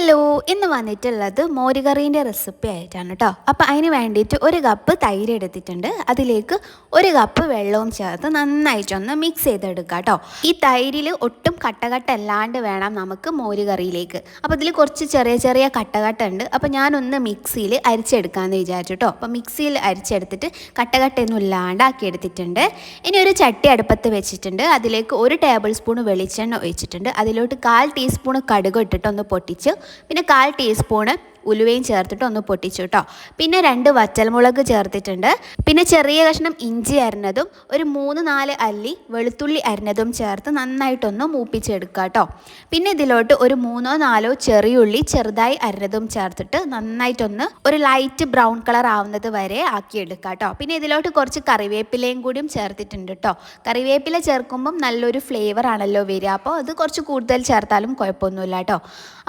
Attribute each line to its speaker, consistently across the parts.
Speaker 1: Hello, ഇന്ന് വന്നിട്ടുള്ളത് മോരുകറീൻ്റെ recipe ആയിട്ടാണ് കേട്ടോ. അപ്പോൾ അതിന് വേണ്ടിയിട്ട് ഒരു കപ്പ് തൈര് എടുത്തിട്ടുണ്ട്. അതിലേക്ക് ഒരു കപ്പ് വെള്ളവും ചേർത്ത് നന്നായിട്ടൊന്ന് മിക്സ് ചെയ്തെടുക്കുക കേട്ടോ. ഈ തൈരിൽ ഒട്ടും കട്ടകട്ട അല്ലാണ്ട് വേണം നമുക്ക് മോരുകറിയിലേക്ക്. അപ്പോൾ ഇതിൽ കുറച്ച് ചെറിയ ചെറിയ കട്ടകട്ട ഉണ്ട്. അപ്പോൾ ഞാനൊന്ന് മിക്സിയിൽ അരിച്ചെടുക്കാമെന്ന് വിചാരിച്ചു കേട്ടോ. അപ്പോൾ മിക്സിയിൽ അരിച്ചെടുത്തിട്ട് കട്ടകട്ടയൊന്നും ഇല്ലാണ്ടാക്കി എടുത്തിട്ടുണ്ട്. ഇനി ഒരു ചട്ടി അടുപ്പത്ത് വെച്ചിട്ടുണ്ട്. അതിലേക്ക് 1 ടേബിൾ സ്പൂൺ വെളിച്ചെണ്ണ ഒഴിച്ചിട്ടുണ്ട്. അതിലോട്ട് 1/4 ടീസ്പൂൺ കടുക് ഇട്ടിട്ട് ഒന്ന് പൊട്ടിച്ച്, പിന്നെ 1/4 ടീസ്പൂണ് ഉലുവയും ചേർത്തിട്ട് ഒന്ന് പൊട്ടിച്ചു കേട്ടോ. പിന്നെ 2 വറ്റൽമുളക് ചേർത്തിട്ടുണ്ട്. പിന്നെ ചെറിയ കഷ്ണം ഇഞ്ചി അരിഞ്ഞതും ഒരു 3-4 അല്ലി വെളുത്തുള്ളി അരിഞ്ഞതും ചേർത്ത് നന്നായിട്ടൊന്ന് മൂപ്പിച്ചെടുക്കുക കേട്ടോ. പിന്നെ ഇതിലോട്ട് ഒരു 3-4 ചെറിയുള്ളി ചെറുതായി അരിഞ്ഞതും ചേർത്തിട്ട് നന്നായിട്ടൊന്ന് ഒരു ലൈറ്റ് ബ്രൗൺ കളർ ആവുന്നത് വരെ ആക്കിയെടുക്കുക കേട്ടോ. പിന്നെ ഇതിലോട്ട് കുറച്ച് കറിവേപ്പിലയും കൂടിയും ചേർത്തിട്ടുണ്ട് കേട്ടോ. കറിവേപ്പില ചേർക്കുമ്പം നല്ലൊരു ഫ്ലേവർ ആണല്ലോ വരിക. അപ്പോൾ അത് കുറച്ച് കൂടുതൽ ചേർത്താലും കുഴപ്പമൊന്നുമില്ല കേട്ടോ.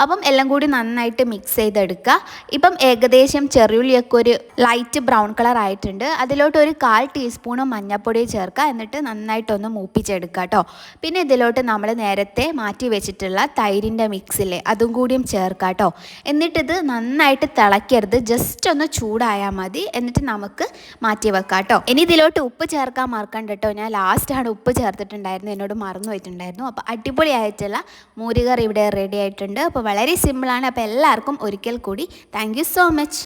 Speaker 1: അപ്പം എല്ലാം കൂടി നന്നായിട്ട് മിക്സ് ചെയ്തെടുക്കുക. ഇപ്പം ഏകദേശം ചെറിയുള്ളിയൊക്കെ ഒരു ലൈറ്റ് ബ്രൗൺ കളർ ആയിട്ടുണ്ട്. അതിലോട്ട് ഒരു 1/4 ടീസ്പൂൺ മഞ്ഞൾപ്പൊടി ചേർക്കുക. എന്നിട്ട് നന്നായിട്ടൊന്ന് മൂപ്പിച്ചെടുക്കുക കേട്ടോ. പിന്നെ ഇതിലോട്ട് നമ്മൾ നേരത്തെ മാറ്റി വെച്ചിട്ടുള്ള തൈരിൻ്റെ മിക്സില്ലേ, അതും കൂടിയും ചേർക്കുക കേട്ടോ. എന്നിട്ടിത് നന്നായിട്ട് തിളയ്ക്കരുത്, ജസ്റ്റ് ഒന്ന് ചൂടായാൽ മതി. എന്നിട്ട് നമുക്ക് മാറ്റി വെക്കാം കേട്ടോ. ഇനി ഇതിലോട്ട് ഉപ്പ് ചേർക്കാൻ മറക്കണ്ട കേട്ടോ. ഞാൻ ലാസ്റ്റാണ് ഉപ്പ് ചേർത്തിട്ടുണ്ടായിരുന്നു, എന്നോട് മറന്നു പോയിട്ടുണ്ടായിരുന്നു. അപ്പോൾ അടിപൊളിയായിട്ടുള്ള മോരുകറി ഇവിടെ റെഡി ആയിട്ടുണ്ട്. അപ്പോൾ വളരെ സിമ്പിളാണ്. അപ്പോൾ എല്ലാവർക്കും ഒരിക്കൽ കൂടി താങ്ക് യു സോ മച്ച്.